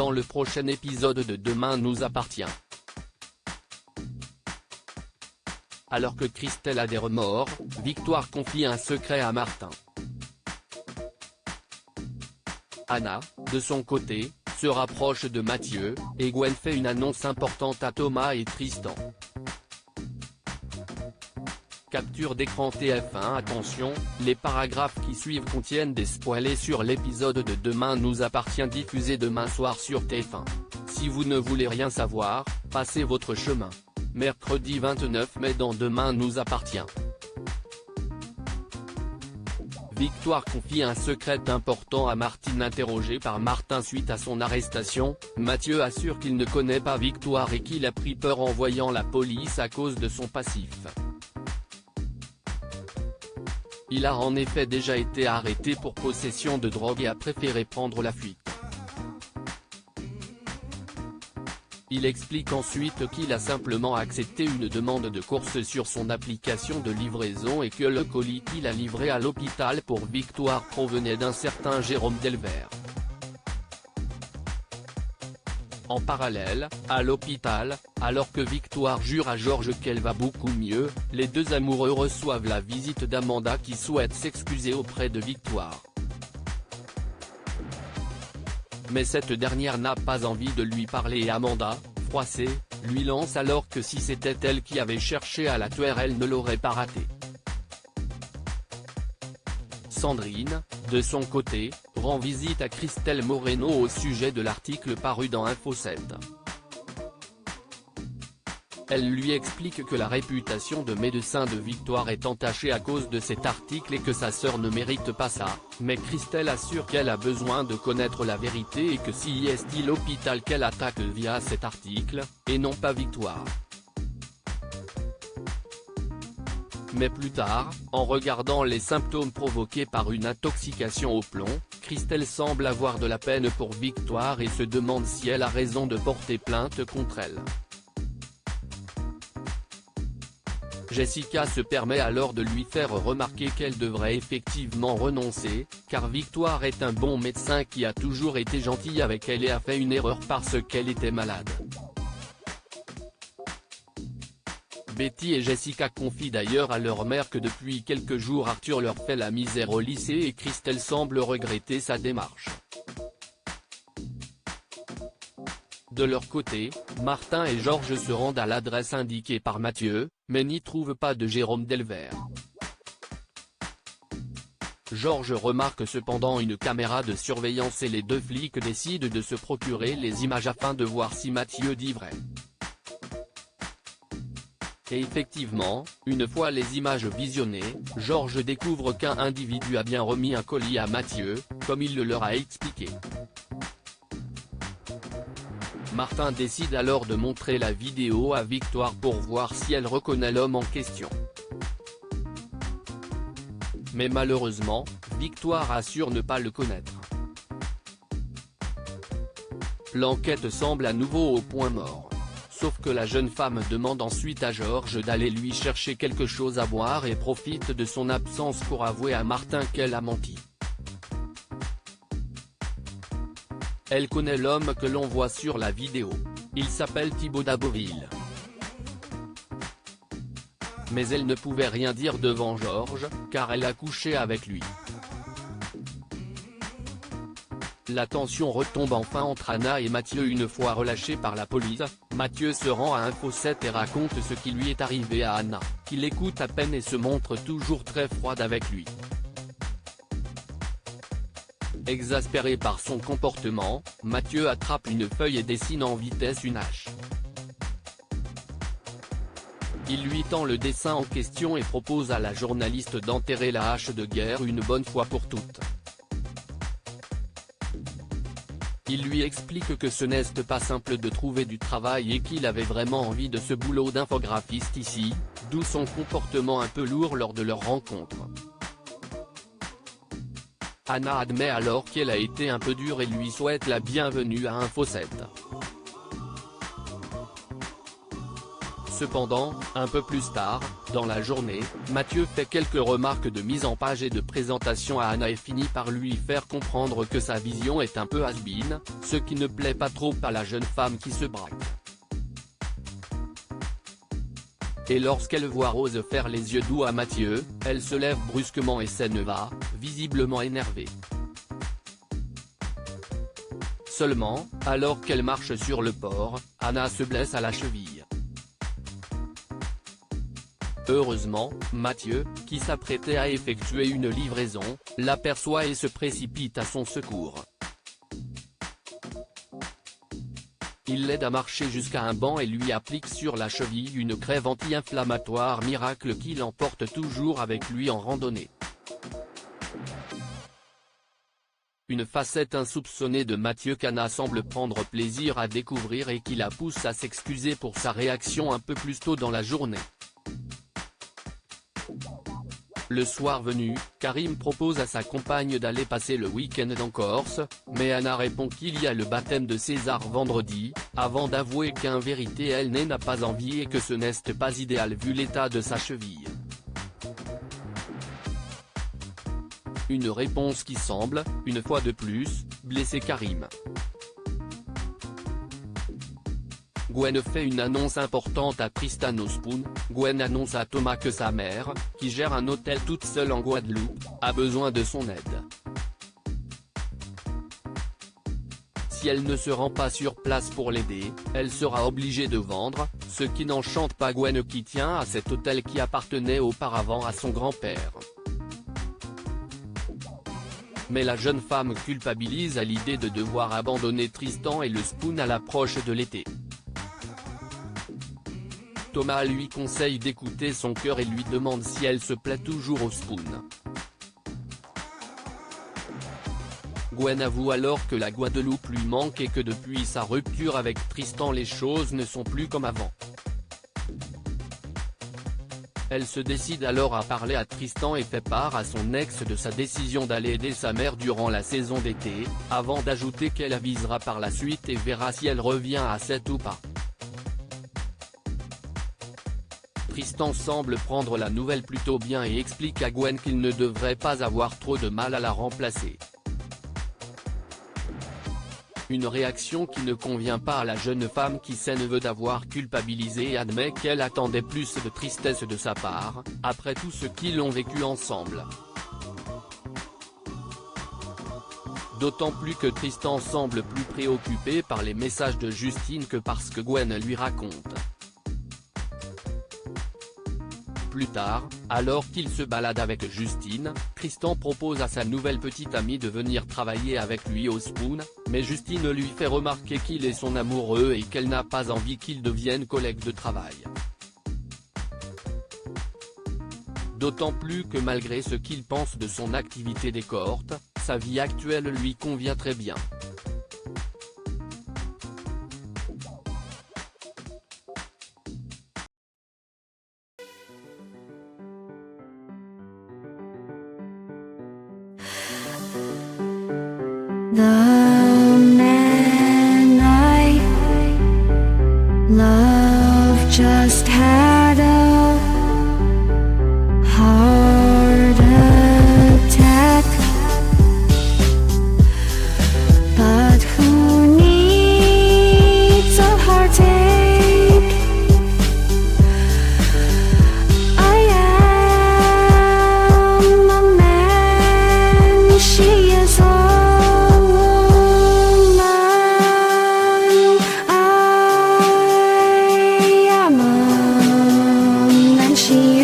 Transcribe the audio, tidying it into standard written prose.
dans le prochain épisode de Demain nous appartient. Alors que Christelle a des remords, Victoire confie un secret à Martin. Anna, de son côté, se rapproche de Mathieu, et Gwen fait une annonce importante à Thomas et Tristan. Capture d'écran TF1. Attention, les paragraphes qui suivent contiennent des spoilers sur l'épisode de Demain nous appartient diffusé demain soir sur TF1. Si vous ne voulez rien savoir, passez votre chemin. Mercredi 29 mai dans Demain nous appartient. Victoire confie un secret important à Martine. Interrogé par Martin suite à son arrestation, Mathieu assure qu'il ne connaît pas Victoire et qu'il a pris peur en voyant la police à cause de son passif. Il a en effet déjà été arrêté pour possession de drogue et a préféré prendre la fuite. Il explique ensuite qu'il a simplement accepté une demande de course sur son application de livraison et que le colis qu'il a livré à l'hôpital pour Victoire provenait d'un certain Jérôme Delvert. En parallèle, à l'hôpital, alors que Victoire jure à Georges qu'elle va beaucoup mieux, les deux amoureux reçoivent la visite d'Amanda qui souhaite s'excuser auprès de Victoire. Mais cette dernière n'a pas envie de lui parler et Amanda, froissée, lui lance alors que si c'était elle qui avait cherché à la tuer elle ne l'aurait pas raté. Sandrine, de son côté, rend visite à Christelle Moreno au sujet de l'article paru dans Info 7. Elle lui explique que la réputation de médecin de Victoire est entachée à cause de cet article et que sa sœur ne mérite pas ça, mais Christelle assure qu'elle a besoin de connaître la vérité et que si est l'hôpital qu'elle attaque via cet article, et non pas Victoire. Mais plus tard, en regardant les symptômes provoqués par une intoxication au plomb, Christelle semble avoir de la peine pour Victoire et se demande si elle a raison de porter plainte contre elle. Jessica se permet alors de lui faire remarquer qu'elle devrait effectivement renoncer, car Victoire est un bon médecin qui a toujours été gentil avec elle et a fait une erreur parce qu'elle était malade. Betty et Jessica confient d'ailleurs à leur mère que depuis quelques jours Arthur leur fait la misère au lycée et Christelle semble regretter sa démarche. De leur côté, Martin et Georges se rendent à l'adresse indiquée par Mathieu, mais n'y trouvent pas de Jérôme Delvert. Georges remarque cependant une caméra de surveillance et les deux flics décident de se procurer les images afin de voir si Mathieu dit vrai. Et effectivement, une fois les images visionnées, Georges découvre qu'un individu a bien remis un colis à Mathieu, comme il le leur a expliqué. Martin décide alors de montrer la vidéo à Victoire pour voir si elle reconnaît l'homme en question. Mais malheureusement, Victoire assure ne pas le connaître. L'enquête semble à nouveau au point mort. Sauf que la jeune femme demande ensuite à Georges d'aller lui chercher quelque chose à boire et profite de son absence pour avouer à Martin qu'elle a menti. Elle connaît l'homme que l'on voit sur la vidéo. Il s'appelle Thibaut Daboville. Mais elle ne pouvait rien dire devant Georges, car elle a couché avec lui. La tension retombe enfin entre Anna et Mathieu une fois relâché par la police. Mathieu se rend à Info 7 et raconte ce qui lui est arrivé à Anna, qui l'écoute à peine et se montre toujours très froide avec lui. Exaspéré par son comportement, Mathieu attrape une feuille et dessine en vitesse une hache. Il lui tend le dessin en question et propose à la journaliste d'enterrer la hache de guerre une bonne fois pour toutes. Il lui explique que ce n'est pas simple de trouver du travail et qu'il avait vraiment envie de ce boulot d'infographiste ici, d'où son comportement un peu lourd lors de leur rencontre. Anna admet alors qu'elle a été un peu dure et lui souhaite la bienvenue à Info 7. Cependant, un peu plus tard, dans la journée, Mathieu fait quelques remarques de mise en page et de présentation à Anna et finit par lui faire comprendre que sa vision est un peu has-been, ce qui ne plaît pas trop à la jeune femme qui se braque. Et lorsqu'elle voit Rose faire les yeux doux à Mathieu, elle se lève brusquement et s'en va, visiblement énervée. Seulement, alors qu'elle marche sur le port, Anna se blesse à la cheville. Heureusement, Mathieu, qui s'apprêtait à effectuer une livraison, l'aperçoit et se précipite à son secours. Il l'aide à marcher jusqu'à un banc et lui applique sur la cheville une crève anti-inflammatoire miracle qu'il emporte toujours avec lui en randonnée. Une facette insoupçonnée de Mathieu qu'Anna semble prendre plaisir à découvrir et qui la pousse à s'excuser pour sa réaction un peu plus tôt dans la journée. Le soir venu, Karim propose à sa compagne d'aller passer le week-end en Corse, mais Anna répond qu'il y a le baptême de César vendredi, avant d'avouer qu'en vérité elle n'a pas envie et que ce n'est pas idéal vu l'état de sa cheville. Une réponse qui semble, une fois de plus, blesser Karim. Gwen fait une annonce importante à Tristan au Spoon. Gwen annonce à Thomas que sa mère, qui gère un hôtel toute seule en Guadeloupe, a besoin de son aide. Si elle ne se rend pas sur place pour l'aider, elle sera obligée de vendre, ce qui n'enchante pas Gwen qui tient à cet hôtel qui appartenait auparavant à son grand-père. Mais la jeune femme culpabilise à l'idée de devoir abandonner Tristan et le Spoon à l'approche de l'été. Thomas lui conseille d'écouter son cœur et lui demande si elle se plaît toujours au Spoon. Gwen avoue alors que la Guadeloupe lui manque et que depuis sa rupture avec Tristan les choses ne sont plus comme avant. Elle se décide alors à parler à Tristan et fait part à son ex de sa décision d'aller aider sa mère durant la saison d'été, avant d'ajouter qu'elle avisera par la suite et verra si elle revient à 7 ou pas. Tristan semble prendre la nouvelle plutôt bien et explique à Gwen qu'il ne devrait pas avoir trop de mal à la remplacer. Une réaction qui ne convient pas à la jeune femme qui s'en veut d'avoir culpabilisé et admet qu'elle attendait plus de tristesse de sa part, après tout ce qu'ils ont vécu ensemble. D'autant plus que Tristan semble plus préoccupé par les messages de Justine que par ce que Gwen lui raconte. Plus tard, alors qu'il se balade avec Justine, Tristan propose à sa nouvelle petite amie de venir travailler avec lui au Spoon, mais Justine lui fait remarquer qu'il est son amoureux et qu'elle n'a pas envie qu'ils deviennent collègues de travail. D'autant plus que malgré ce qu'il pense de son activité d'escorte, sa vie actuelle lui convient très bien. The man I love just had a heart attack, but who needs a heartache? I am a man, she is a she